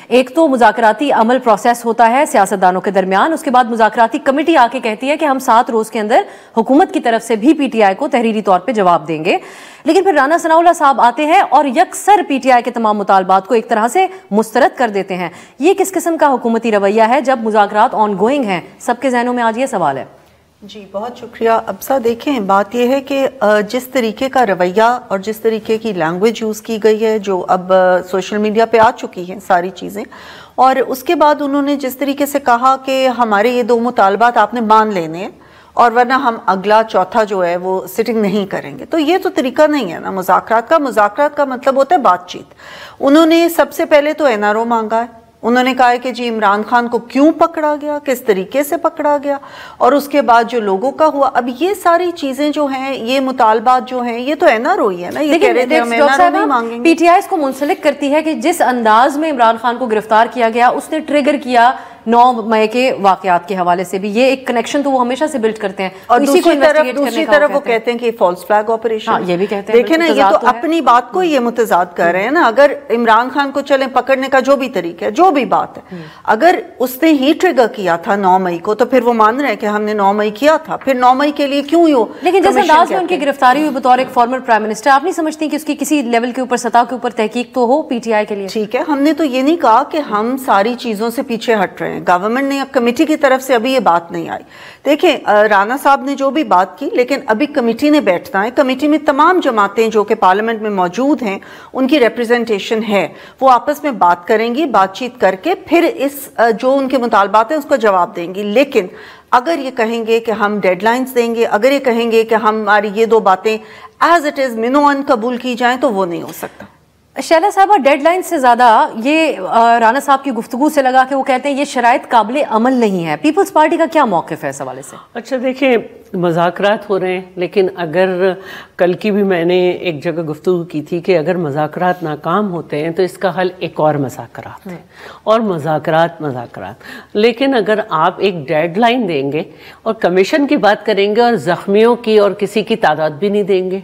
ایک تو مذاکراتی عمل پروسیس ہوتا ہے سیاستدانوں کے درمیان، اس کے بعد مذاکراتی کمیٹی آ کے کہتی ہے کہ ہم 7 روز کے اندر حکومت کی طرف سے بھی پی ٹی آئی کو تحریری طور پہ جواب دیں گے، لیکن پھر رانا ثناء اللہ صاحب آتے ہیں اور یکسر پی ٹی آئی کے تمام مطالبات کو ایک طرح سے مسترد کر دیتے ہیں. یہ کس قسم کا حکومتی رویہ ہے جب مذاکرات آن گوئنگ ہیں؟ سب کے ذہنوں میں آج یہ سوال ہے. جی بہت شکریہ ابسا. دیکھیں بات یہ ہے کہ جس طریقے کا رویہ اور جس طریقے کی لینگویج یوز کی گئی ہے، جو اب سوشل میڈیا پہ آ چکی ہیں ساری چیزیں، اور اس کے بعد انہوں نے جس طریقے سے کہا کہ ہمارے یہ 2 مطالبات آپ نے مان لینے ہیں اور ورنہ ہم اگلا چوتھا جو ہے وہ سٹنگ نہیں کریں گے، تو یہ تو طریقہ نہیں ہے نا مذاکرات کا. مذاکرات کا مطلب ہوتا ہے بات چیت. انہوں نے سب سے پہلے تو این آر او مانگا ہے. انہوں نے کہا ہے کہ جی عمران خان کو کیوں پکڑا گیا، کس طریقے سے پکڑا گیا، اور اس کے بعد جو لوگوں کا ہوا. اب یہ ساری چیزیں جو ہیں، یہ مطالبات جو ہیں، یہ تو این آر او ہی ہے نا. یہ کہہ رہے تھے ہم این آر او نہیں مانگیں گے. پی ٹی آئی اس کو منسلک کرتی ہے کہ جس انداز میں عمران خان کو گرفتار کیا گیا اس نے ٹریگر کیا 9 مئی کے واقعات کے حوالے سے بھی. یہ ایک کنیکشن تو وہ ہمیشہ سے بلڈ کرتے ہیں، اور دوسری طرف وہ کہتے ہیں کہ فالس فلیگ آپریشن. یہ بھی کہتے ہیں. دیکھیں نا، یہ تو اپنی بات کو یہ متضاد کر رہے ہیں نا. اگر عمران خان کو چلیں پکڑنے کا جو بھی طریقہ ہے، جو بھی بات ہے، اگر اس نے ہی ٹریگر کیا تھا 9 مئی کو، تو پھر وہ مان رہے ہیں کہ ہم نے 9 مئی کیا تھا. پھر 9 مئی کے لیے کیوں ہو؟ لیکن جس انداز میں ان کی گرفتاری ہوئی بطور ایک فارمر پرائم منسٹر، آپ نہیں سمجھتی کہ اس کی کسی لیول کے اوپر، سطح کے اوپر تحقیق تو ہو پی ٹی آئی کے لیے؟ ٹھیک ہے، ہم نے تو یہ نہیں کہا کہ ہم ساری چیزوں سے پیچھے ہٹ رہے ہیں. گورنمنٹ نے کمیٹی کی طرف سے ابھی یہ بات نہیں آئی. دیکھیں رانا صاحب نے جو بھی بات کی، لیکن ابھی کمیٹی نے بیٹھنا ہے. کمیٹی میں تمام جماعتیں جو کہ پارلیمنٹ میں موجود ہیں، ان کی ریپریزنٹیشن ہے. وہ آپس میں بات کریں گی، بات چیت کر کے پھر اس جو ان کے مطالبات ہیں اس کو جواب دیں گی. لیکن اگر یہ کہیں گے کہ ہم ڈیڈ لائنز دیں گے، اگر یہ کہیں گے کہ ہماری یہ 2 باتیں ایز اٹ از منوان قبول کی جائیں، تو وہ نہیں ہو سکتا. شیلا صاحبہ، ڈیڈ لائن سے زیادہ یہ رانا صاحب کی گفتگو سے لگا کہ وہ کہتے ہیں یہ شرائط قابل عمل نہیں ہے. پیپلز پارٹی کا کیا موقف ہے اس حوالے سے؟ اچھا دیکھیں، مذاکرات ہو رہے ہیں، لیکن اگر کل کی بھی میں نے ایک جگہ گفتگو کی تھی کہ اگر مذاکرات ناکام ہوتے ہیں تو اس کا حل ایک اور مذاکرات ہے، اور مذاکرات. لیکن اگر آپ ایک ڈیڈ لائن دیں گے اور کمیشن کی بات کریں گے اور زخمیوں کی اور کسی کی تعداد بھی نہیں دیں گے،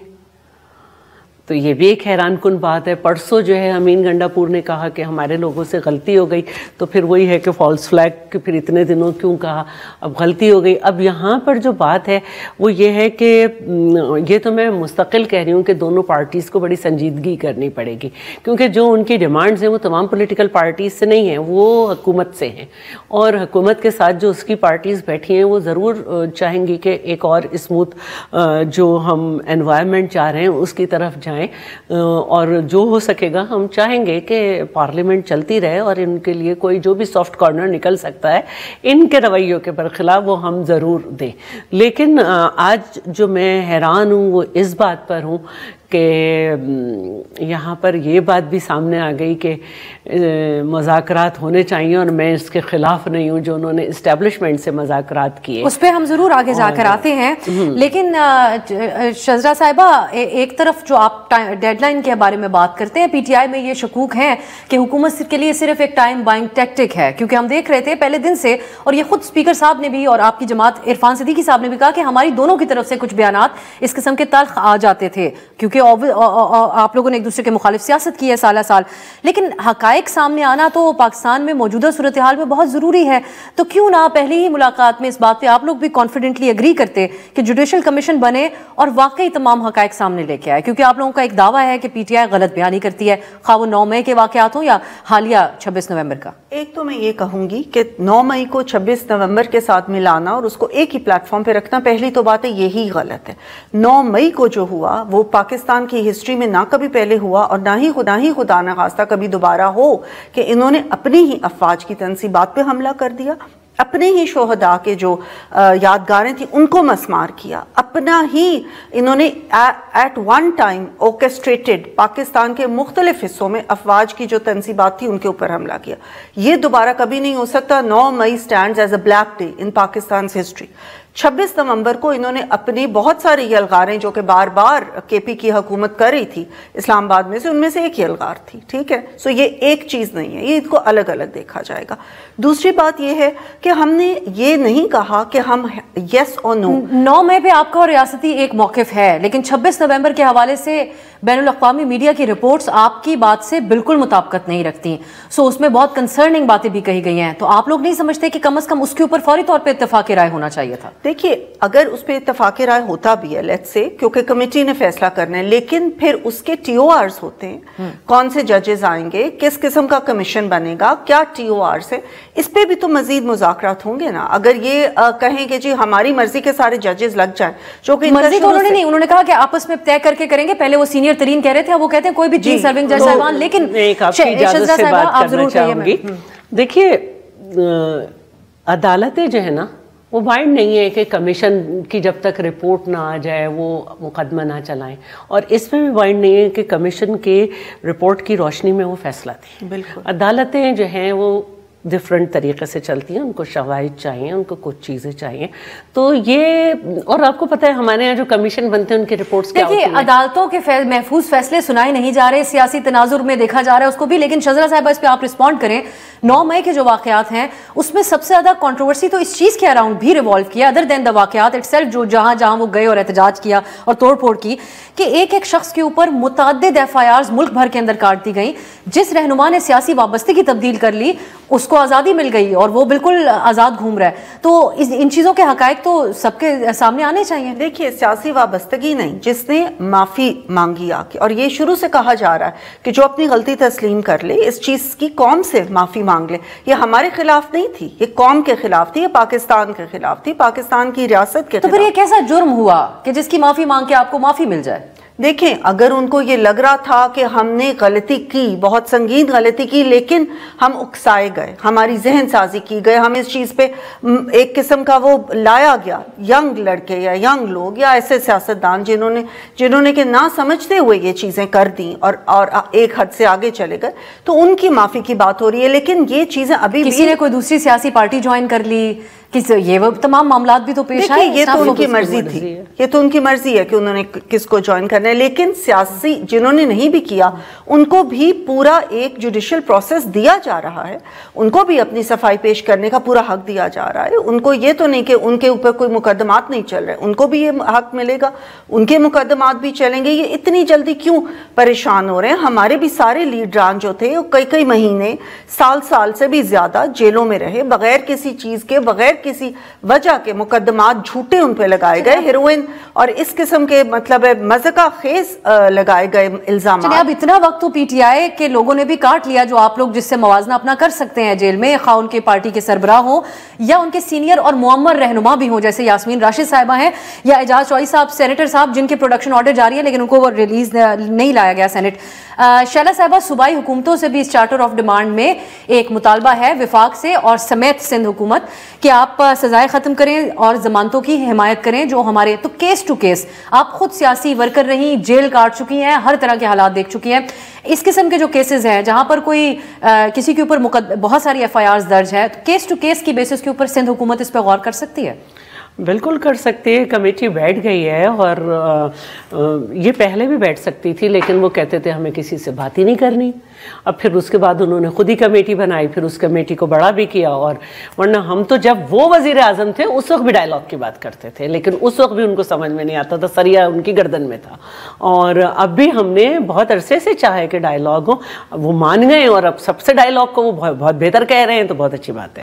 تو یہ بھی ایک حیران کن بات ہے. پرسوں جو ہے امین گنڈا پور نے کہا کہ ہمارے لوگوں سے غلطی ہو گئی، تو پھر وہی ہے کہ فالس فلیگ کہ پھر اتنے دنوں کیوں کہا، اب غلطی ہو گئی. اب یہاں پر جو بات ہے وہ یہ ہے کہ یہ تو میں مستقل کہہ رہی ہوں کہ دونوں پارٹیز کو بڑی سنجیدگی کرنی پڑے گی، کیونکہ جو ان کی ڈیمانڈز ہیں وہ تمام پولیٹیکل پارٹیز سے نہیں ہیں، وہ حکومت سے ہیں. اور حکومت کے ساتھ جو اس کی پارٹیز بیٹھی ہیں وہ ضرور چاہیں گی کہ ایک اور اسموتھ جو ہم انوائرمنٹ چاہ رہے ہیں اس کی طرف جائیں. اور جو ہو سکے گا ہم چاہیں گے کہ پارلیمنٹ چلتی رہے، اور ان کے لیے کوئی جو بھی سافٹ کارنر نکل سکتا ہے ان کے رویوں کے برخلاف وہ ہم ضرور دیں. لیکن آج جو میں حیران ہوں وہ اس بات پر ہوں کہ یہاں پر یہ بات بھی سامنے آ گئی کہ مذاکرات ہونے چاہیے، اور میں اس کے خلاف نہیں ہوں جو انہوں نے اسٹیبلشمنٹ سے مذاکرات کیے. اس پہ ہم ضرور آگے جا کر آتے ہیں. لیکن شزرا صاحبہ، ایک طرف جو آپ ڈیڈ لائن کے بارے میں بات کرتے ہیں، پی ٹی آئی میں یہ شکوک ہیں کہ حکومت کے لیے صرف ایک ٹائم بائنگ ٹیکٹک ہے، کیونکہ ہم دیکھ رہے تھے پہلے دن سے، اور یہ خود اسپیکر صاحب نے بھی اور آپ کی جماعت عرفان صدیقی صاحب نے بھی کہا کہ ہماری دونوں کی طرف سے کچھ بیانات اس قسم کے تلخ آ جاتے تھے، کیونکہ آپ لوگوں نے ایک دوسرے کے مخالف سیاست کی ہے سالہ سال. لیکن حقائق سامنے آنا تو پاکستان میں موجودہ صورتحال میں بہت ضروری ہے. تو کیوں نہ پہلی ہی ملاقات میں اس بات پہ آپ لوگ بھی کانفیڈنٹلی اگری کرتے کہ جوڈیشل کمیشن بنے اور واقعی تمام حقائق سامنے لے کے آئے؟ کیونکہ آپ لوگوں کا ایک دعویٰ ہے کہ پی ٹی آئی غلط بیانی کرتی ہے، خواہ وہ 9 مئی کے واقعات ہوں یا حالیہ 26 نومبر کا. ایک تو میں یہ کہوں گی کہ 9 مئی کو 26 نومبر کے ساتھ ملانا اور اس کو ایک ہی پلیٹ فارم پہ رکھنا، پہلی تو بات ہے یہی غلط ہے. 9 مئی کو جو ہوا وہ پاکستان کی ہسٹری میں نہ کبھی پہلے ہوا، اور نہ ہی خدا نہ خواستہ کبھی دوبارہ ہو کہ انہوں نے اپنی ہی افواج کی تنصیبات پہ حملہ کر دیا، اپنے ہی شہداء کے جو یادگاریں تھیں ان کو مسمار کیا، اپنا ہی انہوں نے ایٹ ون ٹائم اوکیسٹریٹڈ پاکستان کے مختلف حصوں میں افواج کی جو تنصیبات تھی ان کے اوپر حملہ کیا. یہ دوبارہ کبھی نہیں ہو سکتا. 9 مئی stands as a black day in Pakistan history. 26 نومبر کو انہوں نے اپنی بہت ساری یلغاریں جو کہ بار بار کے پی کی حکومت کر رہی تھی اسلام آباد میں سے، ان میں سے ایک یلغار تھی. ٹھیک ہے، سو یہ ایک چیز نہیں ہے، یہ ان کو الگ الگ دیکھا جائے گا. دوسری بات یہ ہے کہ ہم نے یہ نہیں کہا کہ ہم یس اور نو. 9 مئی پہ آپ کا ریاستی ایک موقف ہے، لیکن 26 نومبر کے حوالے سے بین الاقوامی میڈیا کی رپورٹس آپ کی بات سے بالکل مطابقت نہیں رکھتی. سو اس میں بہت کنسرننگ باتیں بھی کہی گئی ہیں. تو آپ لوگ نہیں سمجھتے کہ کم از کم اس کے اوپر فوری طور پہ اتفاق رائے ہونا چاہیے تھا؟ دیکھیے اگر اس پہ اتفاق رائے ہوتا بھی ہے لیٹس سے، کیونکہ کمیٹی نے فیصلہ کرنا ہے، لیکن پھر اس کے ٹی او آرز ہوتے ہیں، کون سے ججز آئیں گے، کس قسم کا کمیشن بنے گا، کیا ٹی او آرز ہے، اس پہ بھی تو مزید مذاکرات ہوں گے نا. اگر یہ کہیں کہ جی ہماری مرضی کے سارے ججز لگ جائیں، جو کہ مرضی تو انہوں نے کہا کہ آپس میں طے کر کے کریں گے. پہلے وہ سینئر ترین کہہ رہے تھے، وہ کہتے ہیں کوئی بھی 3 سرونگ جج صاحبان. لیکن شجرا صاحبہ آپ ضرور کہیے. دیکھیے عدالتیں جو ہے نا وہ بائنڈ نہیں ہے کہ کمیشن کی جب تک رپورٹ نہ آ جائے وہ مقدمہ نہ چلائیں، اور اس میں بھی بائنڈ نہیں ہے کہ کمیشن کے رپورٹ کی روشنی میں وہ فیصلہ دیں. بالکل عدالتیں جو ہیں وہ ڈفرینٹ طریقے سے چلتی ہیں، ان کو شواہد چاہیے، ان کو کچھ چیزیں چاہیے. تو یہ، اور آپ کو پتہ ہے ہمارے یہاں جو کمیشن بنتے ہیں ان کے رپورٹس کیا ہوتی ہیں. دیکھیے عدالتوں کے محفوظ فیصلے سنائے نہیں جا رہے، سیاسی تناظر میں دیکھا جا رہا ہے اس کو بھی. لیکن شجرا صاحبہ اس پہ آپ رسپونڈ کریں. 9 مئی کے جو واقعات ہیں اس میں سب سے زیادہ کنٹروورسی تو اس چیز کے اراؤنڈ بھی ریوالو کیا، ادر دین دا واقعات اٹ سیلف، جو جہاں وہ گئے اور احتجاج کیا اور توڑ پھوڑ کی، کہ ایک شخص کے اوپر متعدد ایف آئی آرز ملک بھر کے اندر کاٹ دی گئیں. جس رہنما نے سیاسی وابستگی تبدیل کر لی اس کو آزادی مل گئی اور وہ بالکل آزاد گھوم رہا ہے. تو ان چیزوں کے حقائق تو سب کے سامنے آنے چاہیے. دیکھیے سیاسی وابستگی نہیں، جس نے معافی مانگی آ کے، اور یہ شروع سے کہا جا رہا ہے کہ جو اپنی غلطی تسلیم کر لے، اس چیز کی قوم سے معافی مانگ لے. یہ ہمارے خلاف نہیں تھی، یہ قوم کے خلاف تھی، یہ پاکستان کے خلاف تھی، پاکستان کی ریاست کے خلاف. تو پھر یہ کیسا جرم ہوا کہ جس کی معافی مانگ کے آپ کو معافی مل جائے؟ دیکھیں اگر ان کو یہ لگ رہا تھا کہ ہم نے غلطی کی، بہت سنگین غلطی کی، لیکن ہم اکسائے گئے، ہماری ذہن سازی کی گئے، ہم اس چیز پہ ایک قسم کا وہ لایا گیا، ینگ لڑکے یا ینگ لوگ یا ایسے سیاستدان جنہوں نے کہ نہ سمجھتے ہوئے یہ چیزیں کر دیں اور ایک حد سے آگے چلے گئے، تو ان کی معافی کی بات ہو رہی ہے. لیکن یہ چیزیں ابھی بھی، کسی نے کوئی دوسری سیاسی پارٹی جوائن کر لی، یہ وہ تمام معاملات بھی تو پیش آئے. یہ تو ان کی مرضی تھی، یہ تو ان کی مرضی ہے کہ انہوں نے کس کو جوائن کرنا ہے. لیکن سیاسی جنہوں نے نہیں بھی کیا ان کو بھی پورا ایک جوڈیشل پروسیس دیا جا رہا ہے، ان کو بھی اپنی صفائی پیش کرنے کا پورا حق دیا جا رہا ہے. ان کو یہ تو نہیں کہ ان کے اوپر کوئی مقدمات نہیں چل رہے، ان کو بھی یہ حق ملے گا، ان کے مقدمات بھی چلیں گے. یہ اتنی جلدی کیوں پریشان ہو رہے ہیں؟ ہمارے بھی سارے لیڈران جو تھے کئی مہینے، سال سے بھی زیادہ جیلوں میں رہے، بغیر کسی چیز کے، بغیر کسی وجہ کے مقدمات جھوٹے ان پہ لگائے گئے، ہیروئن اور اس قسم کے مطلب مذاق خیز لگائے گئے الزامات. اب اتنا وقت تو پی ٹی آئی کے لوگوں نے بھی کاٹ لیا، جو آپ لوگ جس سے موازنہ اپنا کر سکتے ہیں جیل میں، خواہ ان کے پارٹی کے سربراہ ہوں یا ان کے سینئر اور معمر رہنما بھی ہوں، جیسے یاسمین راشد صاحبہ ہیں یا اعجاز چوئی صاحب، سینیٹر صاحب، جن کے پروڈکشن آرڈر جاری ہے لیکن ان کو وہ ریلیز نہیں لایا گیا سینٹ. شیلا صاحبہ، صوبائی حکومتوں سے بھی اس چارٹر آف ڈیمانڈ میں ایک مطالبہ ہے وفاق سے اور سمیت سندھ حکومت کہ آپ سزائیں ختم کریں اور ضمانتوں کی حمایت کریں جو ہمارے. تو کیس ٹو کیس آپ خود سیاسی ورکر رہی، جیل کاٹ چکی ہیں، ہر طرح کے حالات دیکھ چکی ہیں. اس قسم کے جو کیسز ہیں جہاں پر کوئی کسی کے اوپر بہت ساری ایف آئی آرز درج ہے، تو کیس ٹو کیس کی بیسس کے اوپر سندھ حکومت اس پہ غور کر سکتی ہے؟ بالکل کر سکتے ہیں. کمیٹی بیٹھ گئی ہے اور یہ پہلے بھی بیٹھ سکتی تھی، لیکن وہ کہتے تھے ہمیں کسی سے بات ہی نہیں کرنی. اب پھر اس کے بعد انہوں نے خود ہی کمیٹی بنائی، پھر اس کمیٹی کو بڑا بھی کیا. اور ورنہ ہم تو جب وہ وزیر اعظم تھے اس وقت بھی ڈائلاگ کی بات کرتے تھے، لیکن اس وقت بھی ان کو سمجھ میں نہیں آتا تھا، سریا ان کی گردن میں تھا. اور اب بھی ہم نے بہت عرصے سے چاہے کہ ڈائلاگ ہو، وہ مان گئے اور اب سب سے ڈائلاگ کو وہ بہت بہتر کہہ رہے ہیں، تو بہت اچھی بات ہے.